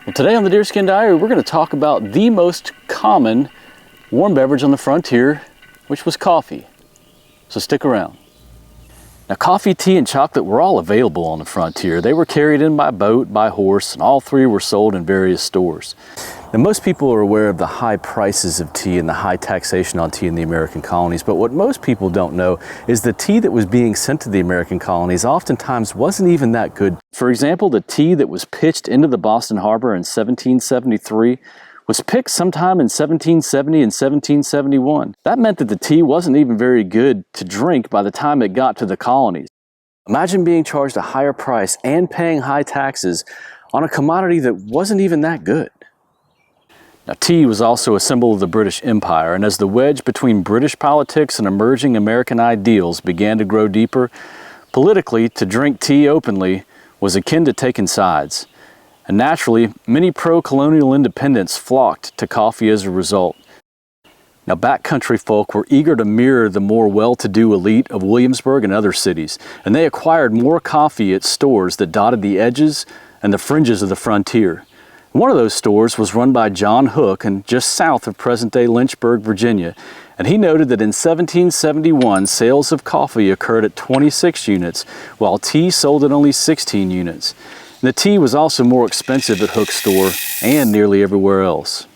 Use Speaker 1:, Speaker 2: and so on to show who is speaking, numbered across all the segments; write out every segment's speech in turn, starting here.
Speaker 1: Well, today on the Deerskin Diary, we're going to talk about the most common warm beverage on the frontier, which was coffee. So stick around. Now, coffee, tea, and chocolate were all available on the frontier. They were carried in by boat, by horse, and all three were sold in various stores. Now, most people are aware of the high prices of tea and the high taxation on tea in the American colonies, but what most people don't know is the tea that was being sent to the American colonies oftentimes wasn't even that good. For example, the tea that was pitched into the Boston Harbor in 1773 was picked sometime in 1770 and 1771. That meant that the tea wasn't even very good to drink by the time it got to the colonies. Imagine being charged a higher price and paying high taxes on a commodity that wasn't even that good. Now, tea was also a symbol of the British Empire, and as the wedge between British politics and emerging American ideals began to grow deeper, politically, to drink tea openly was akin to taking sides. And naturally, many pro-colonial independents flocked to coffee as a result. Now, backcountry folk were eager to mirror the more well-to-do elite of Williamsburg and other cities, and they acquired more coffee at stores that dotted the edges and the fringes of the frontier. One of those stores was run by John Hook and just south of present-day Lynchburg, Virginia, and he noted that in 1771 sales of coffee occurred at 26 units, while tea sold at only 16 units. And the tea was also more expensive at Hook's store and nearly everywhere else.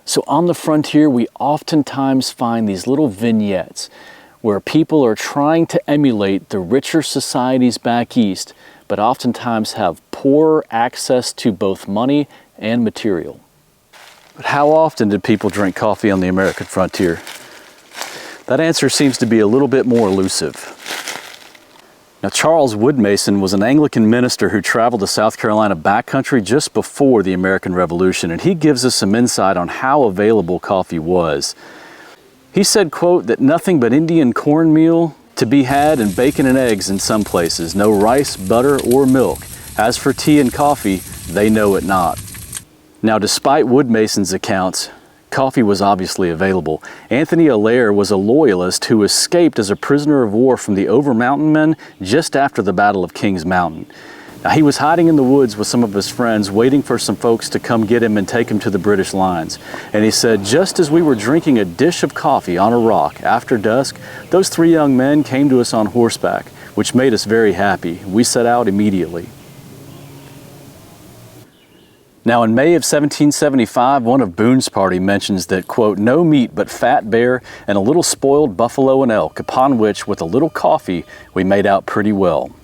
Speaker 1: So on the frontier, we oftentimes find these little vignettes where people are trying to emulate the richer societies back east, but oftentimes have poorer access to both money and material. But how often did people drink coffee on the American frontier? That answer seems to be a little bit more elusive. Now, Charles Woodmason was an Anglican minister who traveled to South Carolina backcountry just before the American Revolution, and he gives us some insight on how available coffee was. He said, quote, that nothing but Indian cornmeal to be had and bacon and eggs in some places, no rice, butter, or milk. As for tea and coffee, they know it not. Now, despite Woodmason's accounts, coffee was obviously available. Anthony Allaire was a loyalist who escaped as a prisoner of war from the Over Mountain men just after the Battle of Kings Mountain. Now, he was hiding in the woods with some of his friends, waiting for some folks to come get him and take him to the British lines. And he said, just as we were drinking a dish of coffee on a rock after dusk, those three young men came to us on horseback, which made us very happy. We set out immediately. Now, in May of 1775, one of Boone's party mentions that, quote, no meat but fat bear and a little spoiled buffalo and elk, upon which, with a little coffee, we made out pretty well.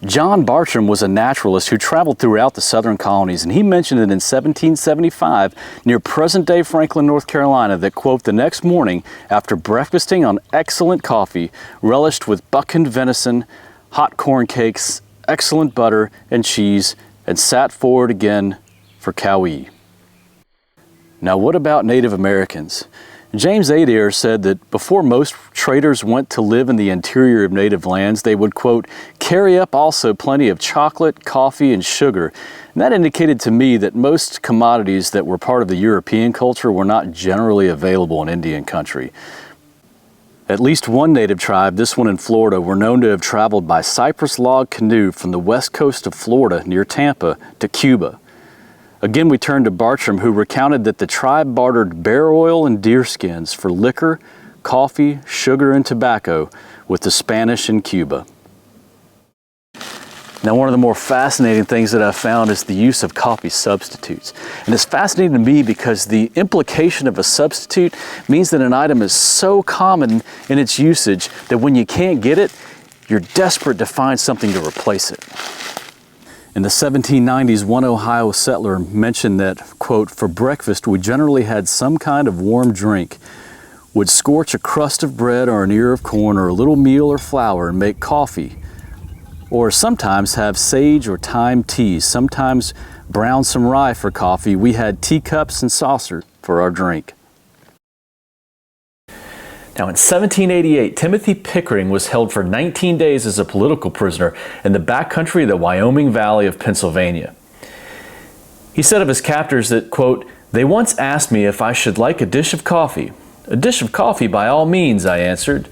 Speaker 1: John Bartram was a naturalist who traveled throughout the southern colonies, and he mentioned that in 1775, near present-day Franklin, North Carolina, that, quote, the next morning, after breakfasting on excellent coffee, relished with buckhand venison, hot corn cakes, excellent butter and cheese, and sat forward again for cowee. Now, what about Native Americans? James Adair said that before most traders went to live in the interior of native lands, they would, quote, carry up also plenty of chocolate, coffee, and sugar. And that indicated to me that most commodities that were part of the European culture were not generally available in Indian country. At least one native tribe, this one in Florida, were known to have traveled by cypress log canoe from the west coast of Florida near Tampa to Cuba. Again, we turn to Bartram, who recounted that the tribe bartered bear oil and deer skins for liquor, coffee, sugar, and tobacco with the Spanish in Cuba. Now, one of the more fascinating things that I've found is the use of coffee substitutes. And it's fascinating to me because the implication of a substitute means that an item is so common in its usage that when you can't get it, you're desperate to find something to replace it. In the 1790s, one Ohio settler mentioned that, quote, for breakfast we generally had some kind of warm drink, would scorch a crust of bread or an ear of corn or a little meal or flour and make coffee, or sometimes have sage or thyme tea, sometimes brown some rye for coffee. We had teacups and saucer for our drink. Now, in 1788, Timothy Pickering was held for 19 days as a political prisoner in the backcountry of the Wyoming Valley of Pennsylvania. He said of his captors that, quote, they once asked me if I should like a dish of coffee. "A dish of coffee by all means," I answered.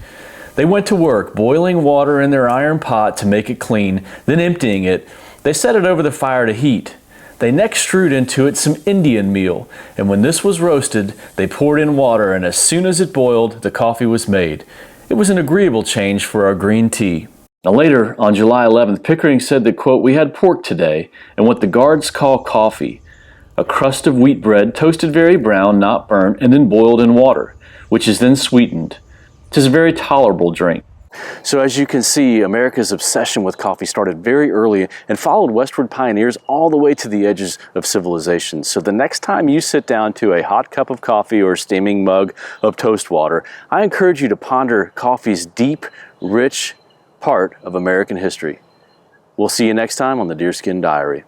Speaker 1: They went to work, boiling water in their iron pot to make it clean, then emptying it, they set it over the fire to heat. They next strewed into it some Indian meal, and when this was roasted, they poured in water, and as soon as it boiled, the coffee was made. It was an agreeable change for our green tea. Now later, on July 11th, Pickering said that, quote, "We had pork today, and what the guards call coffee, a crust of wheat bread toasted very brown, not burnt, and then boiled in water, which is then sweetened. 'Tis a very tolerable drink." So as you can see, America's obsession with coffee started very early and followed westward pioneers all the way to the edges of civilization. So the next time you sit down to a hot cup of coffee or steaming mug of toast water, I encourage you to ponder coffee's deep, rich part of American history. We'll see you next time on the Deerskin Diary.